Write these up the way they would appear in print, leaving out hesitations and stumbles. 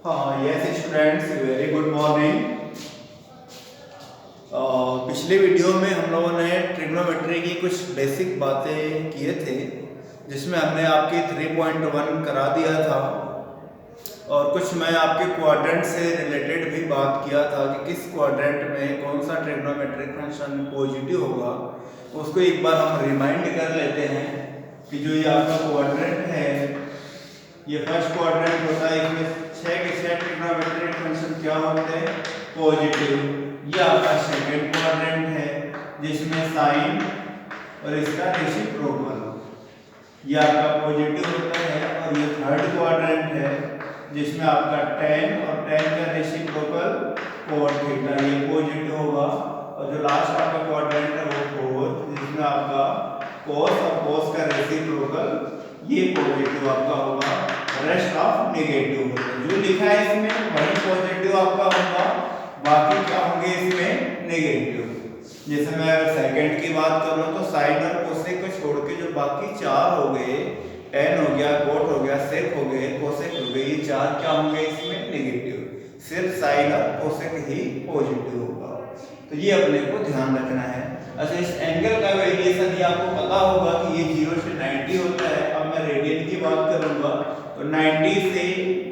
हाँ yes students, very good morning. पिछले video में हम लोगों ने ट्रिग्नोमेट्री की कुछ बेसिक बातें किए थे, जिसमें हमने आपकी 3.1 करा दिया था और कुछ मैं आपके क्वाड्रेंट से रिलेटेड भी बात किया था कि किस क्वाड्रेंट में कौन सा ट्रिग्नोमेट्रिक फंक्शन पॉजिटिव होगा। उसको एक बार हम रिमाइंड कर लेते हैं कि जो ये आपका क्वाड्रेंट है, ये फर्स्ट क्वाड्रेंट होता है, इसमें 6 के 6 ट्रिग्नोमेट्रिक फंक्शन क्या होते हैं? पॉजिटिव। ये आपका सेकंड क्वाड्रेंट है जिसमें साइन और इसका रेसिप्रोकल ये आपका पॉजिटिव होता है। और ये थर्ड क्वाड्रेंट है जिसमें आपका tan और tan का रेसिप्रोकल cot थीटा ये पॉजिटिव होगा। और जो लास्ट आपका क्वाड्रेंट है वो फोर्थ, जिसमें आपका cos और cos का रेसिप्रोकल ये पॉजिटिव आपका होगा, रेस्ट ऑफ नेगेटिव होगा। जो लिखा है इसमें वही पॉजिटिव आपका होगा, बाकी क्या होंगे इसमें नेगेटिव। जैसे मैं अगर सेकंड की बात करूं तो साइन और कोसेक को छोड़ के जो बाकी चार हो गए, tan हो गया, cot हो गया, sec हो गए, cosec हो गए, ये चार क्या होंगे इसमें नेगेटिव। सिर्फ साइन और कोसेक ही पॉजिटिव होगा, तो ये अपने को ध्यान रखना है। अच्छा, इस एंगल का वेरिएशन ये आपको पता होगा कि ये 0 से 90 होता है। अब मैं रेडियन की बात करूंगा तो 90 से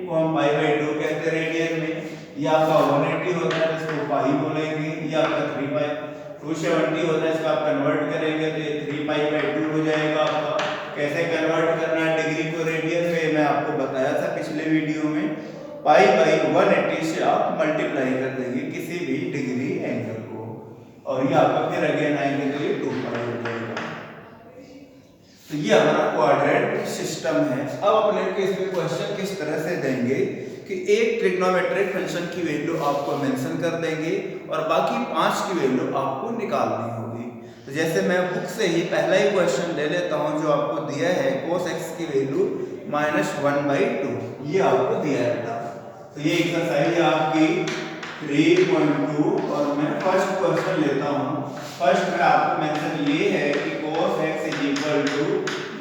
को हम π/2 कहते हैं रेडियन में। ये आपका 180 होता है जिसको पाई बोलेंगे। ये आपका 270 होता है, इसको आप कन्वर्ट करेंगे तो ये 3π/2 हो जाएगा आपका। कैसे कन्वर्ट करना है डिग्री को रेडियन में, मैं आपको बताया था पिछले वीडियो में। π/180 से आप मल्टीप्लाई कर देंगे किसी भी डिग्री एंगल को, और ये आपका फिर अगेन आएंगे तो ये 2π हो जाएगा। तो ये हमारा क्वाड्रेंट सिस्टम है। अब अपने को इसमें क्वेश्चन किस तरह से देंगे कि एक ट्रिग्नोमेट्रिक फंक्शन की वैल्यू आपको मेंशन कर देंगे और बाकी 5 की वैल्यू आपको निकालनी होगी। तो जैसे मैं बुक से ही पहला ही क्वेश्चन ले लेता हूं जो आपको दिया है, cos x की वैल्यू -1/2 ये आपको दिया है बेटा। तो ये एक्सरसाइज है आपकी 3.2 और मैं फर्स्ट क्वेश्चन लेता हूं। फर्स्ट में आपको मेंशन ये है कि cos x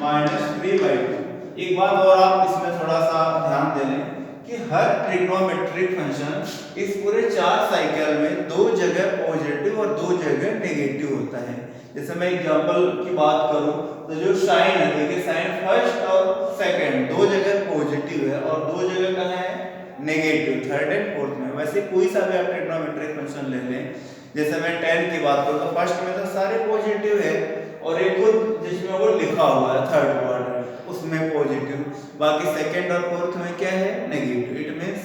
-3/2। एक बात और आप इसमें थोड़ा सा ध्यान दे लें कि हर ट्रिग्नोमेट्रिक फंक्शन इस पूरे 4 साइकिल में 2 जगह पॉजिटिव और 2 जगह नेगेटिव होता है। जैसे मैं एग्जांपल की बात करूं तो जो साइन है, देखिए साइन फर्स्ट और सेकंड 2 जगह पॉजिटिव है और 2 जगह कहां है नेगेटिव, थर्ड एंड फोर्थ में। वैसे कोई सा भी आप ट्रिग्नोमेट्रिक फंक्शन ले लें, जैसे मैं tan की बात करूं तो फर्स्ट में तो सारे पॉजिटिव है और एक खुद जिसमें वो लिखा हुआ है थर्ड क्वाड्रेंट उसमें पॉजिटिव, बाकी सेकंड और फोर्थ में क्या है negative. It means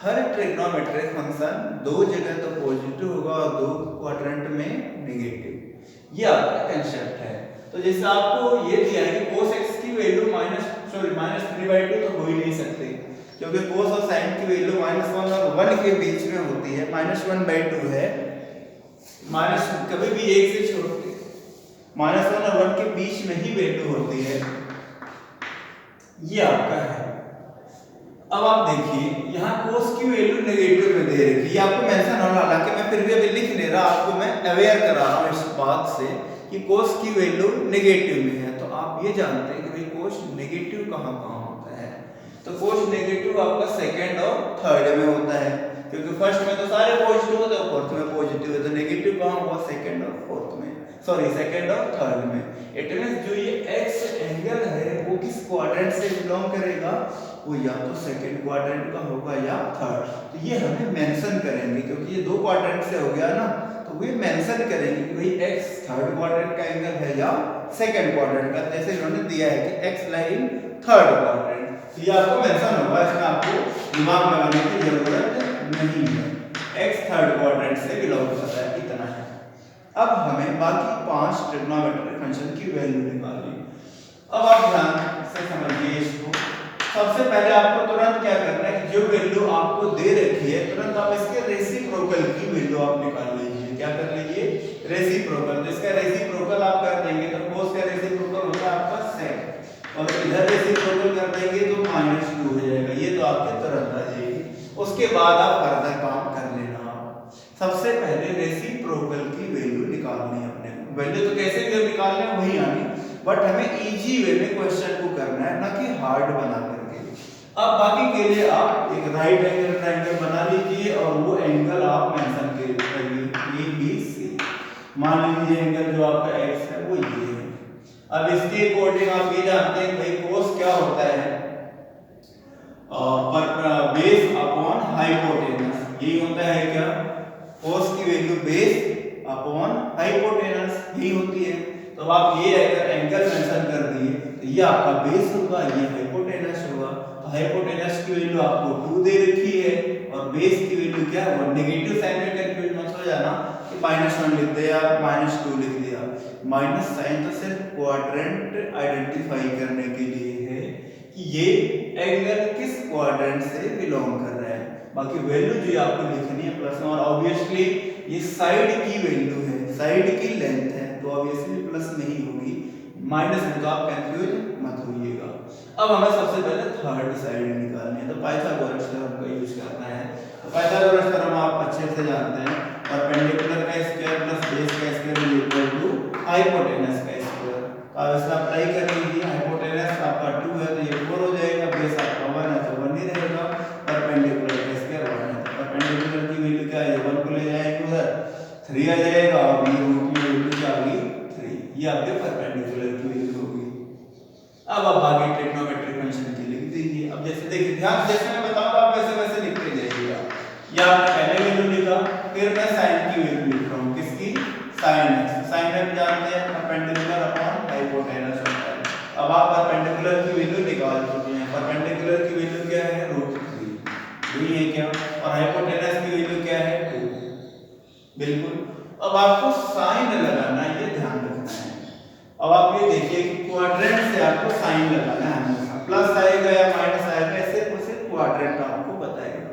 her trigonometric function 2 जगह तो पॉजिटिव होगा और 2 क्वाड्रेंट में नेगेटिव। ये आपका कांसेप्ट है। तो जैसे आपको ये दिया है कि cos x की वैल्यू -3/2 तो हो ही नहीं सकते, क्योंकि cos और sin की वैल्यू -1 और 1 के बीच में होती है। -1/2 है, माइनस कभी भी 1 से छोड़ के -1 और 1 के बीच में ही वैल्यू होती है। ये आपका है। अब आप देखिए यहाँ cos की वैल्यू नेगेटिव में दे रखी है, ये आपको मेंशन होना, हालांकि मैं फिर भी अभी लिख नहीं रहा, आपको मैं अवेयर करा रहा हूँ इस बात से कि cos की वैल्यू नेगेटिव में है। तो आप ये जानते हैं कि भाई cos नेगेटिव कहाँ होता है। तो cos नेगेटिव आपका सेकंड और थर्ड में होता है, क्योंकि फर्स्ट में तो सारे पॉजिटिव होते हैं, फोर्थ में पॉजिटिव है, तो नेगेटिव कहाँ होगा सेकंड और फोर्थ में, सॉरी सेकंड और थर्ड में। इट मींस जो ये x एंगल है वो किस क्वाड्रेंट से बिलोंग करेगा, वो या तो सेकंड क्वाड्रेंट का होगा या थर्ड। तो ये हमें मेंशन करेंगे क्योंकि ये 2 क्वाड्रेंट से हो गया ना, तो वे मेंशन करेंगे कि भाई x थर्ड क्वाड्रेंट का एंगल है या सेकंड क्वाड्रेंट का। जैसे इन्होंने दिया है कि x लाइन थर्ड क्वाड्रेंट, तो ये आपको मेंशन होगा, इसमें आपको दिमाग लगाने की जरूरत नहीं है। x थर्ड क्वाड्रेंट से बिलोंग करता है, इतना है। अब हमें बाकी 5 ट्रिग्नोमेट्रिक फंक्शन की वैल्यू निकालनी। अब आप ध्यान से समझिए इसको। सबसे पहले आपको तुरंत क्या करना है कि जो वैल्यू आपको दे रखी है तुरंत आप इसके रेसिप्रोकल की वैल्यू आप निकाल लीजिए। क्या कर लीजिए रेसिप्रोकल। जिसका रेसिप्रोकल आप कर देंगे तो cos का रेसिप्रोकल होता है आपका sec, और इधर रेसिप्रोकल कर देंगे तो -2 हो जाएगा। ये तो आपके तुरंत आ जाएगी, उसके बाद आप फर्दर काम कर लेना। सबसे पहले रेसिप्रोकल की वैल्यू निकालनी है अपने को। वैल्यू तो कैसे भी निकालना है वही आनी, बट हमें इजी वे में क्वेश्चन को करना है, ना कि हार्ड बना करके। अब बाकी के लिए आप एक राइट एंगल ट्रायंगल बना लीजिए और वो एंगल आप मेंशन करिए ABC। मान लीजिए एंगल जो आपका x है वो ये है। अब इसके अकॉर्डिंग आप ये जानते हैं भाई cos क्या होता है, पर बेस अपॉन हाइपोटेनस, यही होता है क्या, cos की वैल्यू बेस अपॉन हाइपोटेनस यही होती है। तो आप ये अगर एंगल मेंशन कर दिए तो ये आपका बेस होगा, ये हाइपोटेनस होगा। तो हाइपोटेनस की वैल्यू आपको 2 दे रखी है और बेस की वैल्यू क्या है, वो नेगेटिव साइन में कंफ्यूज मत हो जाना कि -1 लिख दिया -2 लिख दिया। माइनस साइन तो सिर्फ क्वाड्रेंट आइडेंटिफाई करने के लिए है कि ये एंगल किस क्वाड्रेंट से बिलोंग कर रहा है। बाकी वैल्यू जो आपको लिखनी है प्लस में, और ऑब्वियसली ये साइड की वैल्यू है, साइड की लेंथ है तो ऑब्वियसली प्लस में ही होगी, माइनस में तो आप कंफ्यूज मत होइएगा। अब हमें सबसे पहले थर्ड साइड निकालनी है, तो पाइथागोरस थ्योरम का यूज करना है। तो पाइथागोरस थ्योरम आप अच्छे से जानते हैं, परपेंडिकुलर का स्क्वायर प्लस बेस का square is equal to hypotenuse का स्क्वायर। तो आप इसका अप्लाई कर लीजिए, हाइपोटेनस आपका 2 है तो ये 4 हो जाएगा, बेस आपका 1 है तो 1 ही रहेगा, परपेंडिकुलर का स्क्वायर 1 है तो परपेंडिकुलर की वैल्यू क्या है, 1 को ले जाएंगे उधर 3 आ जाएगा और ये रूट की वैल्यू क्या आ गई 3, ये आपके परपेंडिकुलर की वैल्यू होगी। अब आप आगे ट्रिग्नोमेट्रिक फंक्शन की लिख दीजिए। अब जैसे देखिए ध्यान, जैसे मैं बताऊंगा आप वैसे वैसे लिखते जाइएगा। या आपने पहले वैल्यू लिखा, फिर मैं साइन की वैल्यू लिख रहा हूं, किसकी, साइन x। साइन x जानते हैं परपेंडिकुलर अपॉन हाइपोटेनस होता है। अब आप परपेंडिकुलर की वैल्यू निकाल चुके हैं, परपेंडिकुलर की वैल्यू क्या है √3, यही है क्या, और हाइपोटेनस की वैल्यू क्या है 2, बिल्कुल। अब आपको साइन लगाना है, ये ध्यान रखना है। अब आप ये देखिए कि क्वाड्रेंट से आपको साइन लगाना है, हमेशा प्लस आएगा या माइनस आएगा, ऐसे उसे क्वाड्रेंट आपको बताएगा।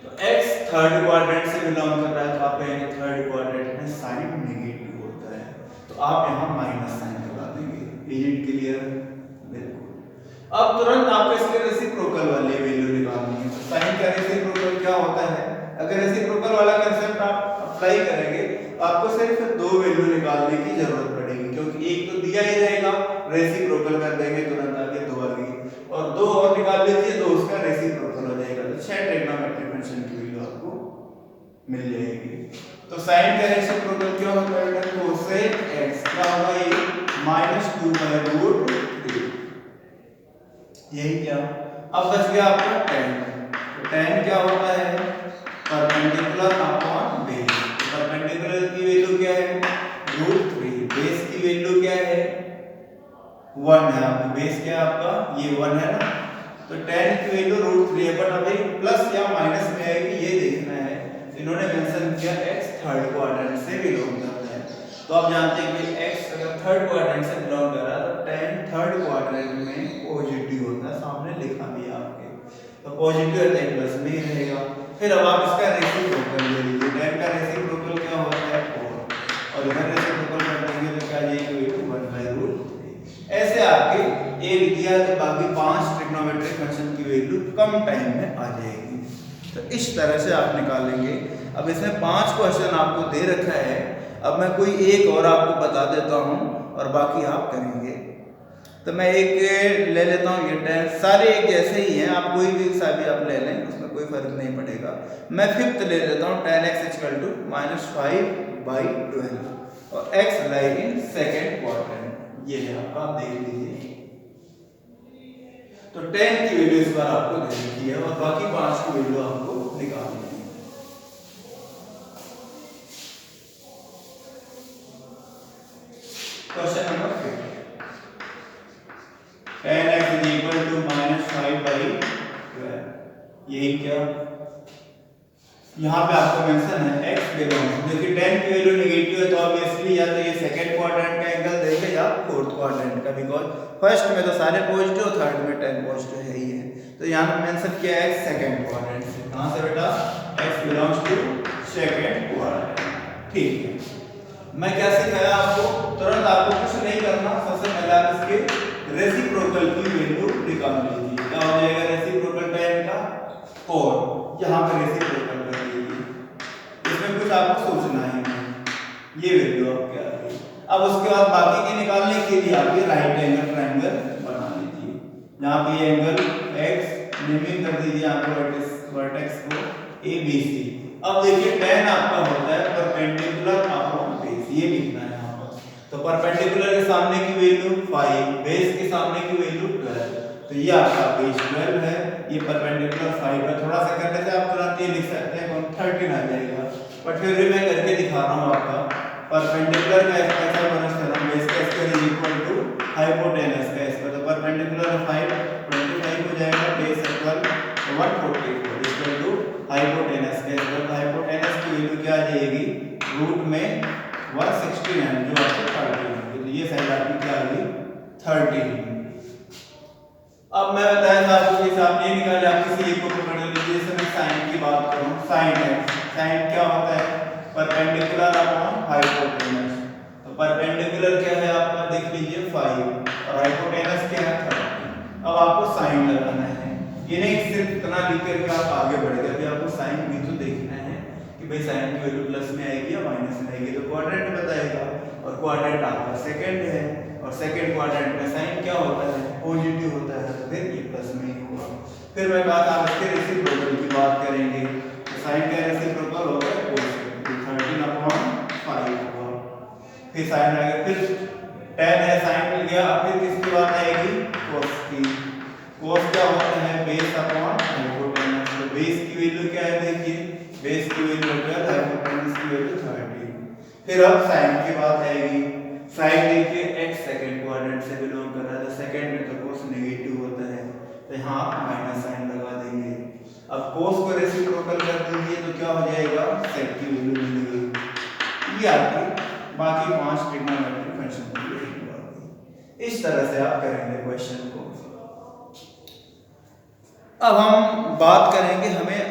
तो x थर्ड क्वाड्रेंट से बिलोंग कर रहा है तो आप कहेंगे थर्ड क्वाड्रेंट में साइन नेगेटिव होता है, तो आप यहाँ माइनस साइन लगा देंगे। Is it clear? बिल्कुल। अब तुरंत आपको इसके रेसिप्रोकल वाली वैल्यू निकालनी है। तो साइन का रेसिप्रोकल क्या होता है, अगर रेसिप्रोकल वाला कंसेप्ट आप अप्लाई करेंगे तो आपको सिर्फ 2 वैल्यू निकालने की जरूरत पड़ेगी, क्योंकि एक तो दिया ही रहेगा, रेसिप्रोकल कर देंगे तुरंत आगे 2 आ गई, और 2 और निकाल लीजिए तो उसका रेसिप्रोकल हो जाएगा, तो 6 ट्रिग्नोमेट्रिक फंक्शन की वैल्यू आपको मिल जाएगी। तो साइन का रेसिप्रोकल क्या होता है, cosec x क्या होगा, ये -2/√3, यही क्या। अब बच गया आपका tan। तो tan क्या होता है, परपेंडिकुलर अपॉन बेस। परपेंडिकुलर की वैल्यू क्या है √3, बेस की वैल्यू क्या है 1 है, आपका बेस क्या है आपका ये 1 है ना, तो tan की वैल्यू √3 है, बट अभी प्लस या माइनस में आएगी ये देखना है। इन्होंने मेंशन किया x थर्ड क्वाड्रेंट से बिलोंग करता है, तो आप जानते हैं कि x अगर थर्ड क्वाड्रेंट से बिलोंग कर रहा है तो tan थर्ड क्वाड्रेंट में पॉजिटिव होता है, सामने लिखा भी है आपके, तो पॉजिटिव है तो प्लस में ही रहेगा। फिर अब आप इसका रेसिप्रोकल ले लीजिए, tan का रेसिप्रोकल क्या होता है 4, और इधर रेसिप्रोकल कर देंगे तो क्या जाएगी 1/√3। ऐसे आपके एक दिया तो बाकी 5 ट्रिग्नोमेट्रिक फंक्शन की वैल्यू कम टाइम में आ जाएगी। तो इस तरह से आप निकालेंगे। अब इसमें 5 क्वेश्चन आपको दे रखा है, अब मैं कोई एक और आपको बता देता हूं और बाकी आप करेंगे। तो मैं एक ले लेता हूं, ये tan, सारे एक जैसे ही हैं, आप कोई भी सा भी आप ले लें, उसमें कोई फर्क नहीं पड़ेगा। मैं 5th ले लेता हूं, tan x = -5/12 और x lie in second quadrant, ये है आपका, आप देख लीजिए। तो tan की वैल्यू इस बार आपको दे रखी है और बाकी 5 की वैल्यू आपको निकालनी है। क्वेश्चन नंबर 5, tan x = -5/12, यही क्या, यहाँ पे आपको मेंशन है x बिलोंग्स, देखिए tan की वैल्यू नेगेटिव है तो ऑब्वियसली या तो ये सेकंड क्वाड्रेंट का एंगल देंगे या फोर्थ क्वाड्रेंट का, बिकॉज़ फर्स्ट में तो सारे पॉजिटिव, थर्ड में tan पॉजिटिव है ही है। तो यहाँ पे मेंशन किया है सेकंड क्वाड्रेंट से, कहां से बेटा, x belongs to second quadrant, ठीक है। मैं क्या सिखाया आपको, तुरंत आपको कुछ नहीं करना, सबसे पहले आप इसके रेसिप्रोकल की वैल्यू निकाल लीजिए। क्या हो जाएगा रेसिप्रोकल tan का 4, यहाँ पे रेसिप्रोकल कर लीजिए, इसमें कुछ आपको सोचना ही नहीं, ये वैल्यू आपके आ गई। अब उसके बाद बाकी के निकालने के लिए आप ये राइट एंगल ट्रायंगल बना लीजिए, यहाँ पे ये एंगल x नेमिंग कर दीजिए यहाँ पे वर्टेक्स को ABC। अब देखिए tan आपका होता है परपेंडिकुलर अपॉन बेस, ये लिखना है यहाँ पर। तो परपेंडिकुलर के सामने की वैल्यू 5, बेस के सामने की वैल्यू 12, तो ये आपका बेस 12 है, ये परपेंडिकुलर 5 है। थोड़ा सा करने से आप तुरंत ये लिख सकते हैं 13 आ जाएगा, बट फिर भी मैं करके दिखा रहा हूँ आपका। परपेंडिकुलर का ऐसा बनस करना, बेस का square is equal to hypotenuse का स्क्वायर, तो परपेंडिकुलर 5 25 हो जाएगा, base equal 144 equal to hypotenuse का स्क्वायर। तो हाइपोटेनस की वैल्यू क्या आ जाएगी, रूट में 169 जो आपको 30 होगी, तो ये साइड आपकी क्या आ गई 30। अब मैं बताया था आपको कि आप ये निकाले, आप किसी एक को पकड़ लीजिए। जैसे मैं साइन की बात करूं, साइन है, साइन क्या होता है परपेंडिकुलर अपॉन हाइपोटेनस। तो परपेंडिकुलर क्या है आपका देख लीजिए 5 और हाइपोटेनस क्या है 30। अब आपको साइन लगाना है, ये नहीं सिर्फ इतना लिख करके आप आगे बढ़ गए, अभी आपको साइन भी तो देखना है कि भाई साइन की वैल्यू प्लस में आएगी या माइनस में आएगी, तो क्वाड्रेंट बताएगा और क्वाड्रेंट आपका सेकंड है और सेकंड क्वाड्रेंट में साइन क्या होता है पॉजिटिव होता है, तो फिर ये प्लस में ही होगा। फिर मैं बात आप इसके रेसिप्रोकल की बात करेंगे, तो साइन का रेसिप्रोकल होगा cos, 13/5 होगा। फिर साइन आ गया, फिर tan है, साइन मिल गया, अब फिर किसकी बात आएगी cos की। cos क्या होता है बेस अपॉन हाइपोटेनस, तो बेस की वैल्यू क्या है देखिए, बेस की वैल्यू 12, हाइपोटेनस की वैल्यू 30। फिर अब साइन की बात आएगी, साइन देखिए x सेकंड क्वाड्रेंट से बिलोंग कर रहा है, तो सेकंड में तो cos नेगेटिव होता है, तो यहाँ आप माइनस साइन लगा देंगे। अब cos को रेसिप्रोकल कर दीजिए तो क्या हो जाएगा sec की वैल्यू मिल गई। ये आपकी बाकी 5 ट्रिग्नोमेट्रिक फंक्शन की वैल्यू आ गई। इस तरह से आप करेंगे क्वेश्चन को। अब हम बात करेंगे, हमें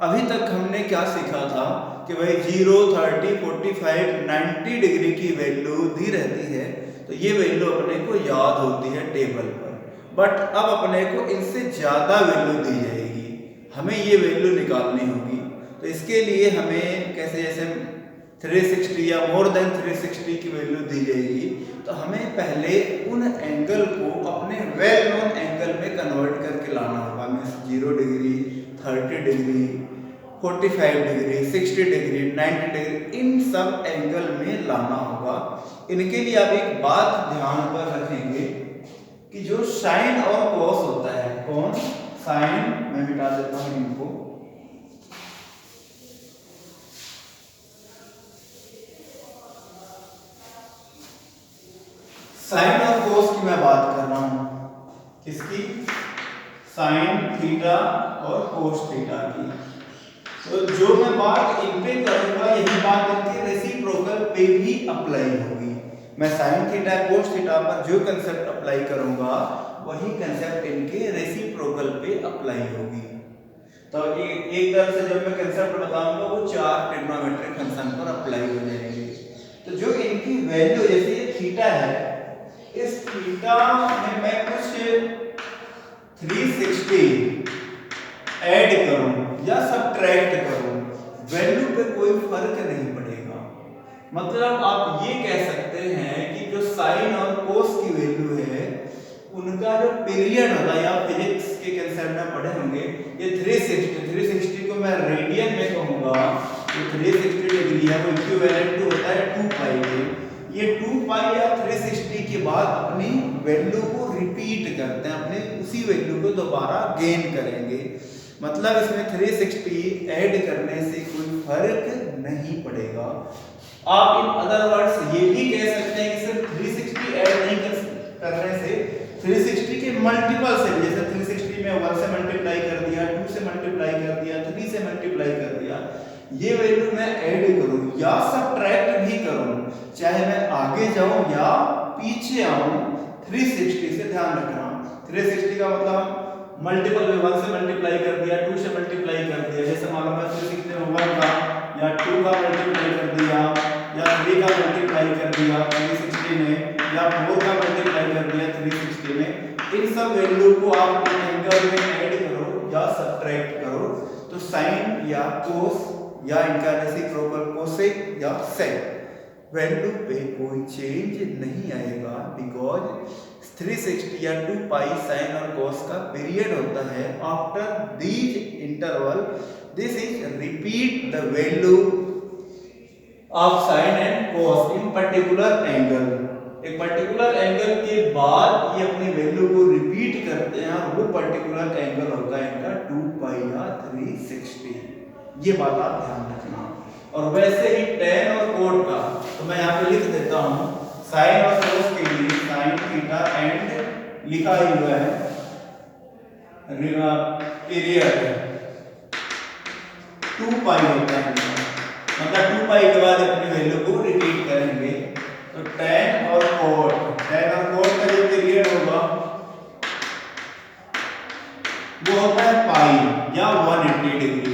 अभी तक हमने क्या सीखा था कि भाई 0, 30, 45, 90 डिग्री की वैल्यू दी रहती है, तो ये वैल्यू अपने को याद होती है टेबल पर, बट अब अपने को इनसे ज़्यादा वैल्यू दी जाएगी, हमें ये वैल्यू निकालनी होगी। तो इसके लिए हमें कैसे, जैसे 360 या मोर देन 360 की वैल्यू दी जाएगी, तो हमें पहले उन एंगल को अपने वेल नोन एंगल में कन्वर्ट करके लाना होगा। Means 0 degree, 30 degree, 45 degree, 60 degree, 90 degree, इन सब एंगल में लाना होगा। इनके लिए आप एक बात ध्यान पर रखेंगे कि जो साइन और कॉस होता है, कौन साइन, मैं मिटा देता हूं इनको, साइन और कोस की मैं बात कर रहा हूं, किसकी, साइन थीटा और कोस थीटा की। तो जो मैं बात इन पे करूंगा यही बात इनके रेसिप्रोकल पे भी अप्लाई होगी। मैं साइन थीटा कोस थीटा पर जो कंसेप्ट अप्लाई करूंगा वही कंसेप्ट इनके रेसिप्रोकल पे अप्लाई होगी। तो एक तरह से जब मैं कंसेप्ट बताऊंगा वो 4 ट्रिग्नोमेट्रिक फंक्शन पर अप्लाई हो जाएंगे। तो जो इनकी वैल्यू, जैसे ये थीटा है, इस थीटा में मैं कुछ 360 ऐड करूं या सब्ट्रैक्ट करूं, वैल्यू पे कोई फर्क नहीं पड़ेगा। मतलब आप ये कह सकते हैं कि जो साइन और कोस की वैल्यू है उनका जो पीरियड होता है, या फिजिक्स के कंसेप्ट में पढ़े होंगे, ये 360 को मैं रेडियन में कहूंगा, तो 360 डिग्री है वो इक्विवेलेंट होता है 2 पाई के। ये 2 पाई या 360 के बाद अपनी वैल्यू को रिपीट करते हैं, अपने उसी वैल्यू को दोबारा गेन करेंगे। मतलब इसमें 360 ऐड करने से कोई फर्क नहीं पड़ेगा। आप इन अदर वर्ड्स ये भी कह सकते हैं कि सिर्फ 360 ऐड नहीं करने से 360 के मल्टीपल से, जैसे 360 में 1 से मल्टीप्लाई कर दिया, 2 से मल्टीप्लाई कर दिया, 3 से मल्टीप्लाई कर दिया, ये वैल्यू मैं ऐड करूं या सब्ट्रैक्ट भी करूं, चाहे मैं आगे जाऊं या पीछे आऊं, 360 से ध्यान रखना। 360 का मतलब मल्टीपल में 1 से मल्टीप्लाई कर दिया, 2 से मल्टीप्लाई कर दिया, जैसे मालूम है 360 में 1 का या 2 का मल्टीप्लाई कर दिया या 3 का मल्टीप्लाई कर दिया 360 में, या 4 का मल्टीप्लाई कर दिया 360 में। इन सब वैल्यू को आप एंगल में ऐड करो या सब्ट्रैक्ट करो, तो साइन या कोस या इनका रेसिप्रोकल कोसेक या सेक, वैल्यू पे कोई चेंज नहीं आएगा, बिकॉज 360 या 2 पाई साइन और कॉस का पीरियड होता है। After these interval this is repeat the value of sine and cos in particular angle. एक पर्टिकुलर एंगल के बाद ये अपनी वैल्यू को रिपीट करते हैं और वो पर्टिकुलर एंगल होता है इनका 2 पाई या 360। ये बात आप ध्यान रखना। और वैसे ही tan और cot का तो मैं यहाँ पे लिख देता हूँ। साइन और cos के लिए साइन थीटा एंड लिखा ही हुआ है पीरियड 2 पाई होता है, मतलब 2 पाई के बाद अपनी वैल्यू को रिपीट करेंगे। तो tan और cot का जो पीरियड होगा वो होता है पाई या 180 डिग्री।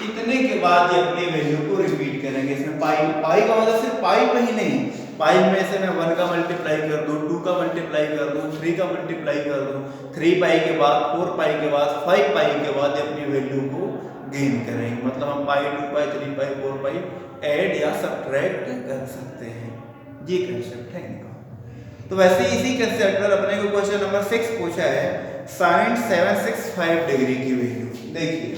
इतने के बाद ये अपनी वैल्यू को रिपीट करेंगे। इसमें पाई का मतलब सिर्फ पाई पे ही नहीं, पाई में से मैं 1 का मल्टीप्लाई कर दूं, 2 का मल्टीप्लाई कर दूं, 3 का मल्टीप्लाई कर दूं, 3 पाई के बाद 4 पाई के बाद 5 पाई के बाद अपनी वैल्यू को गेन करेंगे। मतलब हम पाई 2 पाई 3 पाई 4 पाई ऐड या सब्ट्रैक्ट कर सकते हैं। ये कंसेप्ट है इनका। तो वैसे इसी कंसेप्ट पर अपने को क्वेश्चन नंबर 6 पूछा है sin 765 डिग्री की वैल्यू। देखिए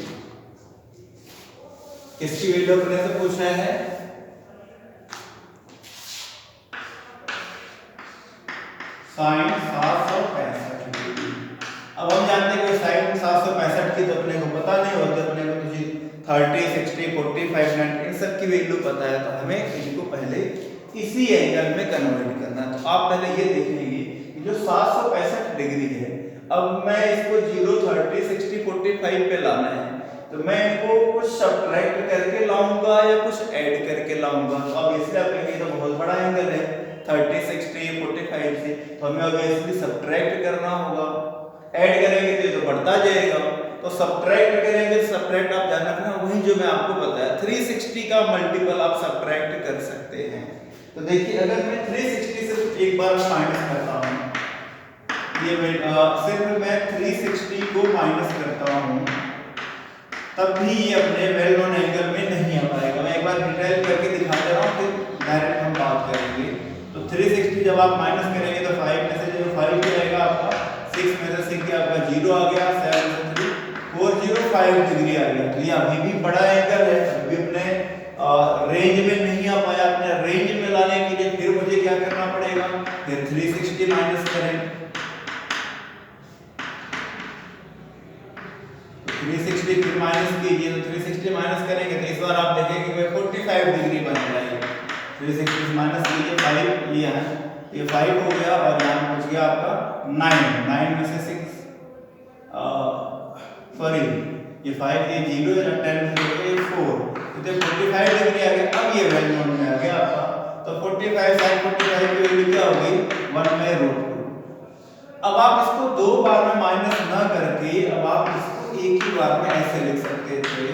इसकी वैल्यू अपने से पूछा है sin 765 डिग्री। अब हम जानते हैं कि sin 765 की तो अपने को पता नहीं होती, अपने को तो 30 60 45 90 इन सब की वैल्यू पता है। तो हमें इनको पहले इसी एंगल में कन्वर्ट करना है। तो आप पहले ये देखेंगे कि जो 765 डिग्री है, अब मैं इसको 0 30 60 45 पे लाना है, तो मैं इनको कुछ सब्ट्रैक्ट करके लाऊंगा या कुछ ऐड करके लाऊंगा। तो अब इसलिए आप कहेंगे तो बहुत बड़ा एंगल है 30 60 45 से, तो हमें ऑब्वियसली सब्ट्रैक्ट करना होगा। ऐड करेंगे तो बढ़ता जाएगा, तो सब्ट्रैक्ट करेंगे। सब्ट्रैक्ट आप ध्यान रखना वही जो मैं आपको बताया 360 का मल्टीपल आप सब्ट्रैक्ट कर सकते हैं। तो देखिए अगर मैं 360 से एक बार माइनस करता हूँ, ये सिर्फ मैं 360 को माइनस करता हूँ, तब भी ये अपने वेल नोन एंगल में नहीं आ पाएगा। मैं एक बार डिटेल करके दिखा दे रहा हूँ, फिर डायरेक्ट हम बात करेंगे। तो 360 जब आप माइनस करेंगे तो 5 में से जो 5 जाएगा आपका, 6 में से 6 आपका 0 आ गया, 7 में से 405 डिग्री आ गया। तो ये अभी भी बड़ा एंगल है, अभी अपने रेंज में नहीं आ पाया। अपने रेंज में लाने के लिए फिर मुझे क्या करना पड़ेगा, फिर 360 माइनस करें, 360 फिर माइनस कीजिए। तो 360 माइनस करेंगे तो इस बार आप देखेंगे कि 45 डिग्री बन रहा है। 360 माइनस कीजिए, 5 ये है, ये 5 हो गया और यहाँ बच गया आपका 9 में से 6 सॉरी ये 5 ये 0 है, 10 में से 4, तो 45 डिग्री आ गया। अब ये वैल्यू में आ गया आपका, तो 45 sin 45 की वैल्यू क्या हो गई 1/√2। अब आप इसको दो बार में माइनस ना करके अब आप इसको एक ही बार में ऐसे लिख सकते थे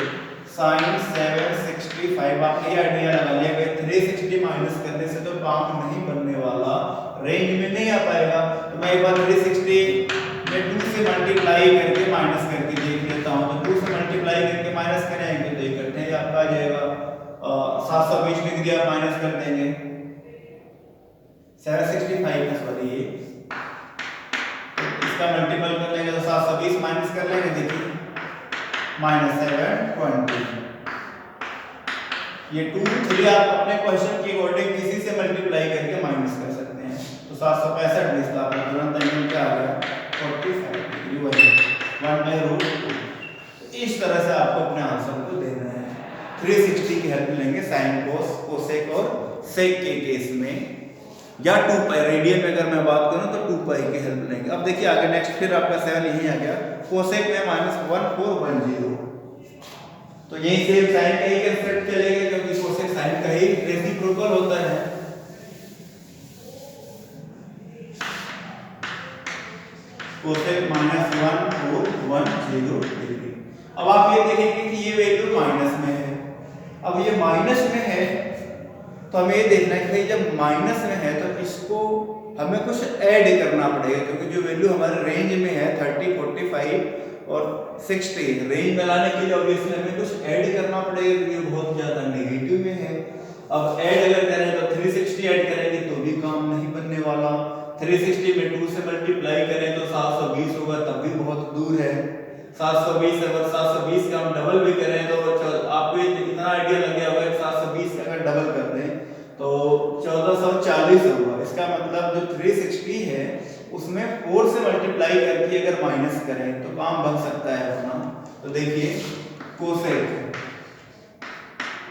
sin 765। आपने ये आइडिया लगा लिया कि 360 माइनस करने से तो काम नहीं बनने वाला, रेंज में नहीं आ पाएगा। तो मैं एक बार 360 में 2 से मल्टीप्लाई करके माइनस करके देख लेता हूं। तो 2 से मल्टीप्लाई करके माइनस करेंगे तो इकट्ठे आपका आ जाएगा 720 डिग्री आप माइनस कर देंगे 765 का, सॉरी ये इसका मल्टीपल कर लेंगे तो 720 माइनस कर लेंगे, देखिए -720। ये 2 3 आप अपने क्वेश्चन की अकॉर्डिंग किसी से मल्टीप्लाई करके माइनस कर सकते हैं। तो 765 में इसका आपका तुरंत एंगल क्या आ गया 45 डिग्री, वही 1/√2। इस तरह से आपको अपने आंसर को देना है। 360 की हेल्प लेंगे साइन कोस कोसेक और सेक के केस में, या 2 पाई रेडियन में अगर मैं बात करूं तो 2 पाई की हेल्प लेंगे। अब देखिए आगे नेक्स्ट फिर आपका 7 यही आ गया, कोसेक में -1410। तो यही सेम साइन का ही कंसेप्ट चलेगा क्योंकि कोसेक साइन का ही रेसिप्रोकल होता है। Cosec -1410 degree. अब आप ये देखेंगे कि ये वैल्यू माइनस में है। अब ये माइनस में है तो हमें ये देखना है कि जब माइनस में है तो इसको हमें कुछ ऐड करना पड़ेगा, क्योंकि जो वैल्यू हमारे रेंज में है 30 45 और 60 रेंज में लाने के लिए ऑब्वियसली हमें कुछ ऐड करना पड़ेगा क्योंकि बहुत ज्यादा नेगेटिव में है। अब ऐड अगर करें तो 360 ऐड करेंगे तो भी काम नहीं बनने वाला, 360 में 2 से मल्टीप्लाई करें तो 720 होगा, तब भी बहुत दूर है। 720 अगर 720 का हम डबल भी करें तो आपको इतना आइडिया लग गया होगा कि 720 का अगर डबल कर दें तो 1440 होगा। इसका मतलब जो 360 है उसमें 4 से मल्टीप्लाई करके अगर माइनस करें तो काम बन सकता है अपना। तो देखिए कोसेक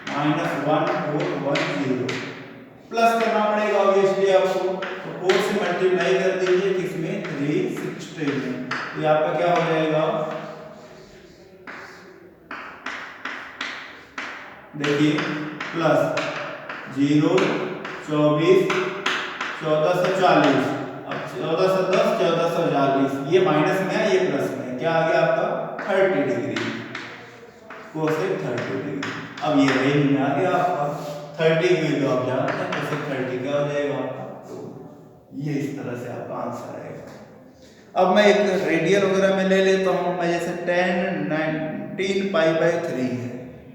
-1410 प्लस करना पड़ेगा ऑब्वियसली आपको, तो 4 से मल्टीप्लाई कर दीजिए किसमें 360 में, तो ये आपका क्या हो जाएगा, देखिए प्लस 0 24 1440, अब 1410 1440, ये माइनस में है ये प्लस में है, क्या आ गया आपका 30 डिग्री, कोसेक 30 डिग्री। अब ये रेंज में आ गया आपका 30 की वैल्यू आप जानते हैं, कोसेक 30 क्या हो जाएगा आपका, तो ये इस तरह से आपका आंसर आएगा। अब मैं एक रेडियन वगैरह में ले लेता हूँ, मैं जैसे 10 19 पाई/3 है,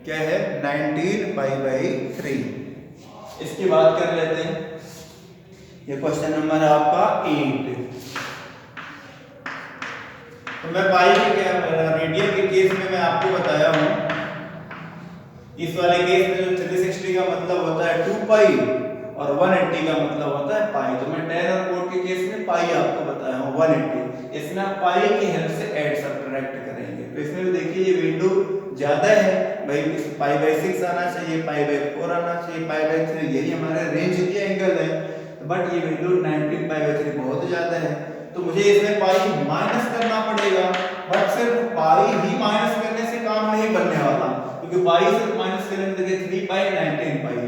क्या है 19 पाई/3, इसकी बात कर लेते हैं। ये क्वेश्चन नंबर है आपका 8। तो मैं पाई के क्या रेडियन के केस में मैं आपको बताया हूं, इस वाले केस में जो 360 का मतलब होता है 2 पाई और 180 का मतलब होता है पाई, तो मैं 10 और 4 के केस में पाई आपको बताया हूं 180, इसमें आप पाई की हेल्प से ऐड सब्ट्रैक्ट करेंगे। तो इसमें भी देखिए ये वैल्यू ज्यादा है भाई, पाई/6 आना चाहिए, पाई/4 आना चाहिए, पाई/3, यही हमारे रेंज के एंगल है, बट ये वैल्यू 19 पाई/3 बहुत ज्यादा है, तो मुझे इसमें पाई माइनस करना पड़ेगा, बट सिर्फ पाई ही माइनस करने से काम नहीं बनने वाला, क्योंकि पाई सिर्फ माइनस करेंगे तो 3 पाई 19 पाई,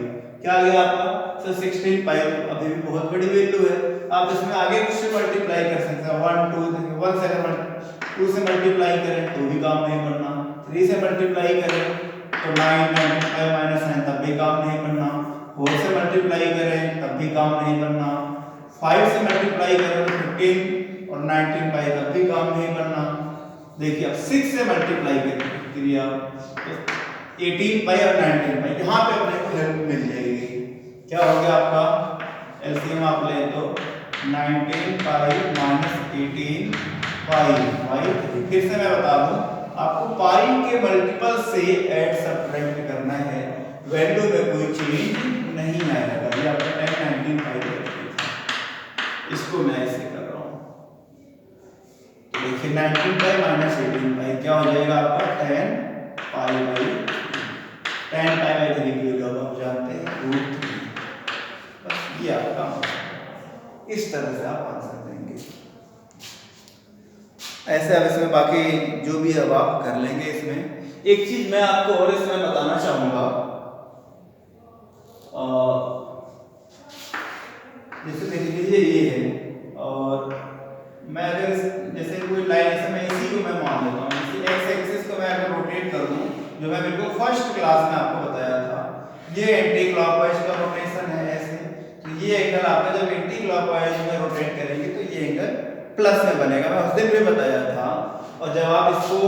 क्या आ गया आपका सर 16 पाई, अभी भी बहुत बड़ी वैल्यू है। आप इसमें आगे कुछ से मल्टीप्लाई कर सकते हैं, 1 2 1 से अगर 2 से मल्टीप्लाई करें तो भी काम नहीं बनना, 3 से मल्टीप्लाई करें तो 9 95 माइनस 9 तब भी काम नहीं बनना, 4 से मल्टीप्लाई करें तब भी काम नहीं बनना, 5 से मल्टीप्लाई करें तो 15 और 19 पाई तब भी काम नहीं बनना। देखिए अब 6 से मल्टीप्लाई करिए तो 18 पाई और 19 पाई, यहाँ पे अपने को हेल्प मिल जाएगी, क्या हो गया आपका एलसीएम आप ले तो 19 पाई माइनस 18 पाई। फिर से मैं बता दूं आपको पाई के मल्टीपल से ऐड सब्ट्रैक्ट करना है, वैल्यू में कोई चेंज नहीं आएगा, ये आपका 10 19 पाई, इसको मैं ऐसे कर रहा हूं, तो देखिए 19 पाई माइनस 18 पाई क्या हो जाएगा आपका 10 पाई/3 की वैल्यू आप जानते हैं √3, बस ये आपका इस तरह से आप आंसर देंगे। ऐसे अब इसमें बाकी जो भी अब आप कर लेंगे। इसमें एक चीज मैं आपको और इसमें बताना चाहूंगा, जैसे देख लीजिए ये है, और मैं अगर जैसे कोई लाइन ऐसे मैं इसी को मैं मान लेता हूँ, इसी एक्स एक्सिस को मैं अगर रोटेट कर दूं, जो मैं बिल्कुल फर्स्ट क्लास में आपको बताया था, ये एंटी क्लॉकवाइज का रोटेशन है ऐसे, तो ये एंगल आपका जब एंटी क्लॉकवाइज में रोटेट करेंगे तो ये एंगल प्लस में बनेगा, मैं उस दिन भी बताया था। और जब आप इसको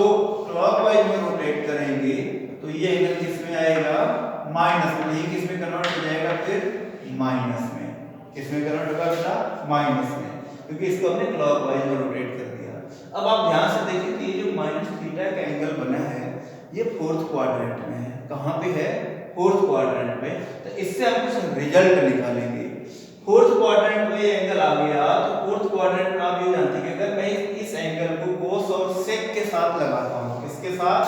क्लॉकवाइज में रोटेट करेंगे तो ये एंगल किस में आएगा माइनस में, ये किस में कन्वर्ट हो जाएगा फिर माइनस में, किस में कन्वर्ट होगा बेटा माइनस में, क्योंकि इसको हमने क्लॉकवाइज में रोटेट कर दिया। अब आप ध्यान से देखिए कि ये जो -θ का एंगल बना है ये 4th क्वाड्रेंट में है, कहां पे है 4th क्वाड्रेंट में, तो इससे हम कुछ रिजल्ट निकालेंगे। 4th क्वाड्रेंट में ये एंगल आ गया, तो 4th क्वाड्रेंट में आप ये जानते हैं कि अगर मैं इस एंगल को कोस और सेक के साथ लगाता हूं, किसके साथ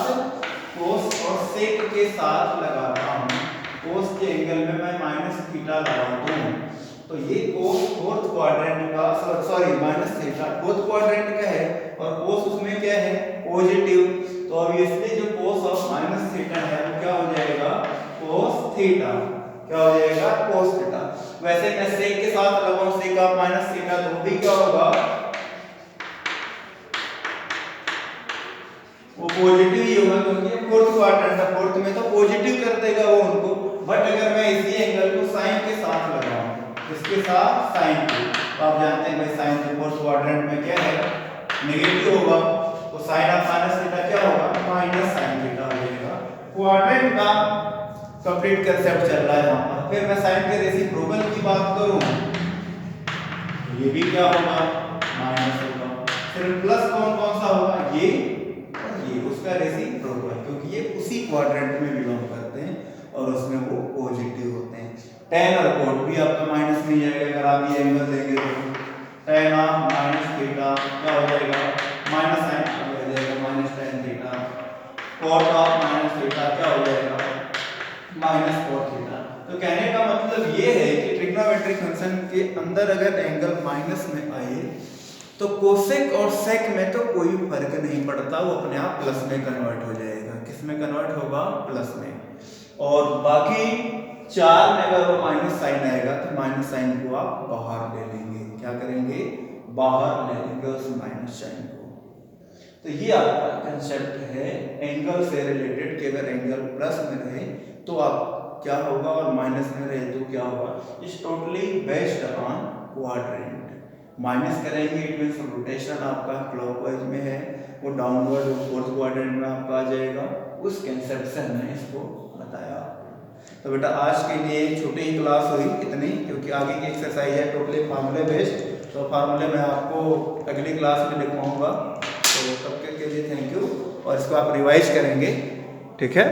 कोस और सेक के साथ लगाता हूं, कोस के एंगल में मैं -θ लगाता हूं, तो ये कोस 4th क्वाड्रेंट का सॉरी -θ 4th क्वाड्रेंट का है और कोस उसमें क्या है पॉजिटिव, तो ऑब्वियसली जो कोस ऑफ -θ है वो क्या हो जाएगा cos थीटा, क्या हो जाएगा cos थीटा। वैसे मैं सेक के साथ लगाऊं सेक ऑफ -θ तो भी क्या होगा वो पॉजिटिव ही होगा, क्योंकि 4th क्वाड्रेंट है, 4th में तो पॉजिटिव कर देगा वो उनको। बट अगर मैं इसी एंगल को साइन के साथ लगाऊं, इसके साथ साइन के, तो आप जानते हैं भाई साइन के 4th क्वाड्रेंट में क्या है नेगेटिव होगा, तो साइन ऑफ -θ क्या होगा -sin θ हो जाएगा। क्वाड्रेंट का कंप्लीट कांसेप्ट चल रहा है यहां पर। फिर मैं साइन के रेसिप्रोकल की बात करूं ये भी क्या होगा, माइनस होगा। फिर प्लस कौन कौन सा होगा, ये और ये, उसका रेसिप्रोकल, क्योंकि ये उसी क्वाड्रेंट में बिलोंग करते हैं और उसमें वो पॉजिटिव होते हैं। tan और cot भी आपका माइनस में जाएगा अगर आप ये एंगल देंगे तो। tan ऑफ माइनस थीटा क्या हो जाएगा, माइनस साइन हो जाएगा minus tan theta. cot of minus theta क्या हो जाएगा, माइनस cot थीटा। तो कहने का मतलब ये है कि ट्रिग्नोमेट्रिक फंक्शन के अंदर अगर एंगल माइनस में आए तो कोसेक और सेक में तो कोई फर्क नहीं पड़ता, वो अपने आप प्लस में कन्वर्ट हो जाएगा। किस में कन्वर्ट होगा, प्लस में। और बाकी 4 में अगर वो माइनस साइन आएगा तो माइनस साइन को आप बाहर ले लेंगे। क्या करेंगे, बाहर ले लेंगे उस माइनस साइन को। तो ये आपका कंसेप्ट है एंगल से रिलेटेड कि अगर एंगल प्लस में रहे तो आप क्या होगा और माइनस में रहे तो क्या होगा। Is totally based on quadrant. Minus करेंगे इट मींस रोटेशन आपका क्लॉकवाइज में है, वो डाउनवर्ड फोर्थ क्वाड्रेंट में आपका आ जाएगा। उस कंसेप्ट से हमने इसको बताया। तो बेटा आज के लिए छोटी ही क्लास हुई इतनी, क्योंकि आगे की एक्सरसाइज है टोटली फार्मूले बेस्ड। तो फार्मूले मैं आपको अगली क्लास में लिखवाऊंगा। तो तब तक के लिए थैंक यू, और इसको आप रिवाइज करेंगे, ठीक है।